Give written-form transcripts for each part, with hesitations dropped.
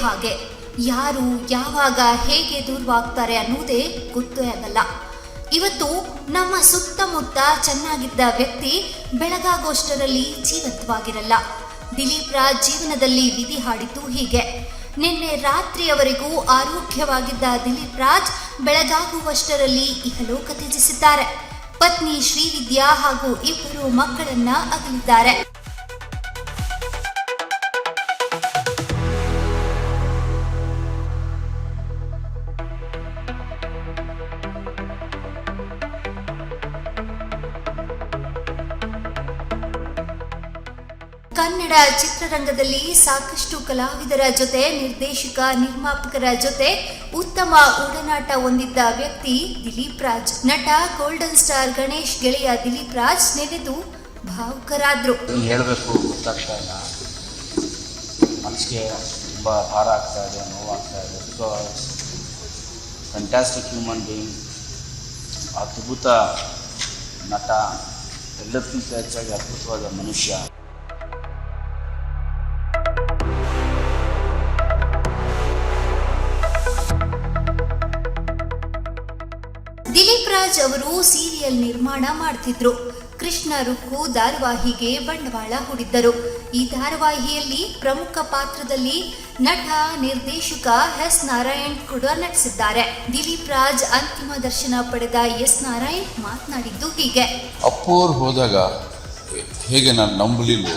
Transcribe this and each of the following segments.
ಹಾಗೆ. ಯಾರು ಯಾವಾಗ ಹೇಗೆ ದೂರವಾಗ್ತಾರೆ ಅನ್ನುವುದೇ ಗೊತ್ತೇ ಆಗಲ್ಲ. ಇವತ್ತು ನಮ್ಮ ಸುತ್ತಮುತ್ತ ಚೆನ್ನಾಗಿದ್ದ ವ್ಯಕ್ತಿ ಬೆಳಗಾಗೋಷ್ಟರಲ್ಲಿ ಜೀವಂತವಾಗಿರಲ್ಲ. ದಿಲೀಪ್ ರಾಜ್ ಜೀವನದಲ್ಲಿ ವಿಧಿ ಹಾಡಿದ್ದು ಹೀಗೆ. ನಿನ್ನೆ ರಾತ್ರಿಯವರೆಗೂ ಆರೋಗ್ಯವಾಗಿದ್ದ ದಿಲೀಪ್ ರಾಜ್ ಬೆಳಗಾಗುವಷ್ಟರಲ್ಲಿ ಇಹಲೋಕ ತ್ಯಜಿಸಿದ್ದಾರೆ. ಪತ್ನಿ ಶ್ರೀವಿದ್ಯಾ ಹಾಗೂ 2 ಮಕ್ಕಳನ್ನ ಅಗಲಿದ್ದಾರೆ. ಕನ್ನಡ ಚಿತ್ರರಂಗದಲ್ಲಿ ಸಾಕಷ್ಟು ಕಲಾವಿದರ ಜೊತೆ, ನಿರ್ದೇಶಕ ನಿರ್ಮಾಪಕರ ಜೊತೆ ಉತ್ತಮ ಒಡನಾಟ ಹೊಂದಿದ್ದ ವ್ಯಕ್ತಿ ದಿಲೀಪ್ ರಾಜ್. ನಟ ಗೋಲ್ಡನ್ ಸ್ಟಾರ್ ಗಣೇಶ್ ಗೆಳೆಯ ದಿಲೀಪ್ ರಾಜ್ ನೆನೆದು ಭಾವುಕರಾದ್ರು. ಹೇಳಬೇಕು ಗೊತ್ತಾಗ್ತಾ ಇಲ್ಲ, ಮನಸ್ಸಿಗೆ ತುಂಬ ಭಾರ ಆಗ್ತಾ ಇದೆ, ನೋವಾಗ್ತಾ ಇದೆ. ಬಿಕಾಸ್ ಫ್ಯಾಂಟಾಸ್ಟಿಕ್ ಹ್ಯೂಮನ್ ಬೀಯಿಂಗ್, ಅದ್ಭುತ ನಟ, ಎಲ್ಲಕ್ಕಿಂತ ಹೆಚ್ಚಾಗಿ ಅದ್ಭುತವಾದ ಮನುಷ್ಯ. ದಿಲೀಪ್ ರಾಜ್ ಅವರು ಸೀರಿಯಲ್ ನಿರ್ಮಾಣ ಮಾಡ್ತಿದ್ರು. ಕೃಷ್ಣ ರುಕ್ಕು ಧಾರಾವಾಹಿಗೆ ಬಂಡವಾಳ ಹೂಡಿದ್ದರು. ಈ ಧಾರಾವಾಹಿಯಲ್ಲಿ ಪ್ರಮುಖ ಪಾತ್ರದಲ್ಲಿ ನಟ ನಿರ್ದೇಶಕ ಎಸ್ ನಾರಾಯಣ್ ಕೂಡ ನಟಿಸಿದ್ದಾರೆ. ದಿಲೀಪ್ ರಾಜ್ ಅಂತಿಮ ದರ್ಶನ ಪಡೆದ ಎಸ್ ನಾರಾಯಣ್ ಮಾತನಾಡಿದ್ದು ಹೀಗೆ. ಅಪ್ಪೋರು ಹೋದಾಗ ಹೇಗೆ ನಾನು ನಂಬಲಿಲ್ಲ,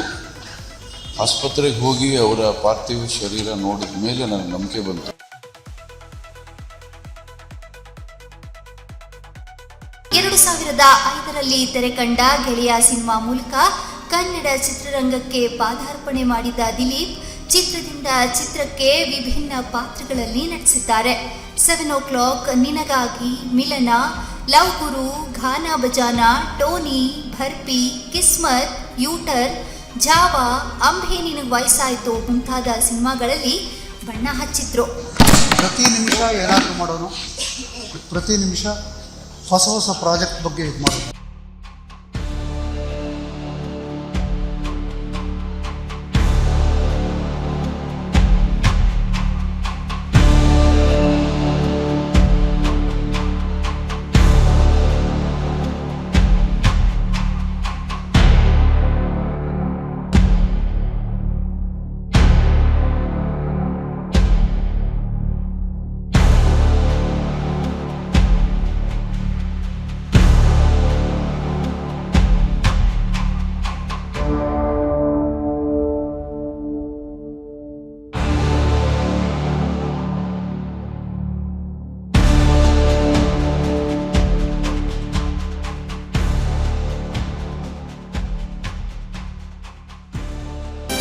ಆಸ್ಪತ್ರೆಗೆ ಹೋಗಿ ಅವರ ಪಾರ್ಥಿವ ಶರೀರ ನೋಡಿದ ಮೇಲೆ ನನಗೆ ನಂಬಿಕೆ ಬಂತು. 2005ರಲ್ಲಿ ತೆರೆ ಕಂಡ ಗೆಳೆಯ ಸಿನಿಮಾ ಮೂಲಕ ಕನ್ನಡ ಚಿತ್ರರಂಗಕ್ಕೆ ಪಾದಾರ್ಪಣೆ ಮಾಡಿದ ದಿಲೀಪ್ ಚಿತ್ರದಿಂದ ಚಿತ್ರಕ್ಕೆ ವಿಭಿನ್ನ ಪಾತ್ರಗಳಲ್ಲಿ ನಟಿಸಿದ್ದಾರೆ. 7 o'clock, ನಿನಗಾಗಿ, ಮಿಲನ, ಲವ್ ಗುರು, ಗಾನಾ ಬಜಾನಾ, ಟೋನಿ, ಭರ್ಪಿ, ಕಿಸ್ಮತ್, ಯೂಟರ್, ಜಾವಾ, ಅಂಬೆ ನಿನಗೆ ವಯಸ್ಸಾಯಿತು ಮುಂತಾದ ಸಿನಿಮಾಗಳಲ್ಲಿ ಬಣ್ಣ ಹಚ್ಚಿದ್ರು. ಪ್ರತಿ ನಿಮಿಷ ಏನಾದರೂ ಮಾಡೋನು, ಪ್ರತಿ ನಿಮಿಷ ಹೊಸ ಪ್ರಾಜೆಕ್ಟ್ ಬಗ್ಗೆ ಇದು ಮಾಡೋದು.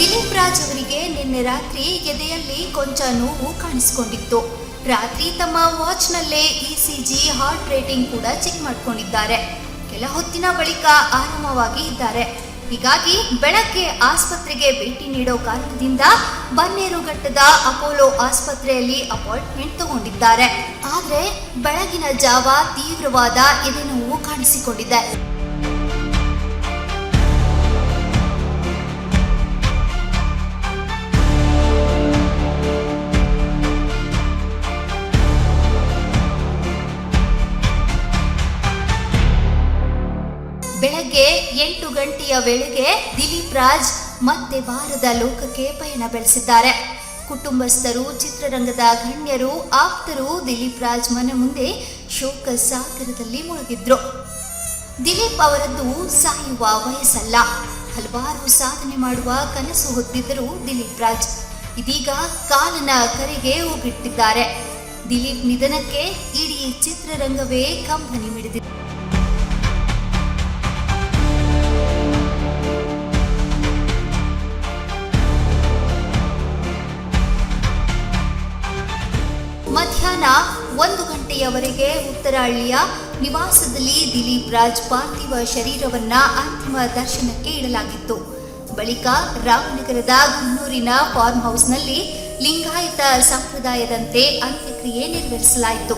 ದಿಲೀಪ್ ರಾಜ್ ಅವರಿಗೆ ನಿನ್ನೆ ರಾತ್ರಿ ಎದೆಯಲ್ಲಿ ಕೊಂಚ ನೋವು ಕಾಣಿಸಿಕೊಂಡಿತ್ತು. ರಾತ್ರಿ ತಮ್ಮ ವಾಚ್ನಲ್ಲೇ ECG, ಹಾರ್ಟ್ ರೇಟಿಂಗ್ ಕೂಡ ಚೆಕ್ ಮಾಡಿಕೊಂಡಿದ್ದಾರೆ. ಕೆಲ ಹೊತ್ತಿನ ಬಳಿಕ ಆರಾಮವಾಗಿ ಇದ್ದಾರೆ. ಹೀಗಾಗಿ ಬೆಳಗ್ಗೆ ಆಸ್ಪತ್ರೆಗೆ ಭೇಟಿ ನೀಡೋ ಕಾರಣದಿಂದ ಬನ್ನೇರುಘಟ್ಟದ ಅಪೋಲೋ ಆಸ್ಪತ್ರೆಯಲ್ಲಿ ಅಪಾಯಿಂಟ್ಮೆಂಟ್ ತಗೊಂಡಿದ್ದಾರೆ. ಆದರೆ ಬೆಳಗಿನ ಜಾವ ತೀವ್ರವಾದ ಎದೆನೋವು ಕಾಣಿಸಿಕೊಂಡಿದೆ. ಬೆಳಗ್ಗೆ 8 ಗಂಟೆಯ ವೇಳೆಗೆ ದಿಲೀಪ್ ರಾಜ್ ಮತ್ತೆ ಬಾರದ ಲೋಕಕ್ಕೆ ಪಯಣ ಬೆಳೆಸಿದ್ದಾರೆ. ಕುಟುಂಬಸ್ಥರು, ಚಿತ್ರರಂಗದ ಗಣ್ಯರು, ಆಪ್ತರು ದಿಲೀಪ್ ರಾಜ್ ಮನೆ ಮುಂದೆ ಶೋಕ ಸಾಗರದಲ್ಲಿ ಮುಳುಗಿದ್ರು. ದಿಲೀಪ್ ಅವರದ್ದು ಸಾಯುವ ವಯಸ್ಸಲ್ಲ, ಹಲವಾರು ಸಾಧನೆ ಮಾಡುವ ಕನಸು ಹೊತ್ತಿದ್ದರು ದಿಲೀಪ್ ರಾಜ್. ಇದೀಗ ಕಾಲನ ಕರೆಗೆ ಹೋಗಿಟ್ಟಿದ್ದಾರೆ. ದಿಲೀಪ್ ನಿಧನಕ್ಕೆ ಇಡೀ ಚಿತ್ರರಂಗವೇ ಕಂಬನಿ ಮಿಡಿದಿದೆ. ಮಧ್ಯಾಹ್ನ 1 ಗಂಟೆಯವರೆಗೆ ಉತ್ತರಹಳ್ಳಿಯ ನಿವಾಸದಲ್ಲಿ ದಿಲೀಪ್ ರಾಜ್ ಪಾರ್ಥಿವ ಶರೀರವನ್ನ ಅಂತಿಮ ದರ್ಶನಕ್ಕೆ ಇಡಲಾಗಿತ್ತು. ಬಳಿಕ ರಾಮನಗರದ ಗುನ್ನೂರಿನ ಫಾರ್ಮ್ ಹೌಸ್ನಲ್ಲಿ ಲಿಂಗಾಯತ ಸಂಪ್ರದಾಯದಂತೆ ಅಂತ್ಯಕ್ರಿಯೆ ನೆರವೇರಿಸಲಾಯಿತು.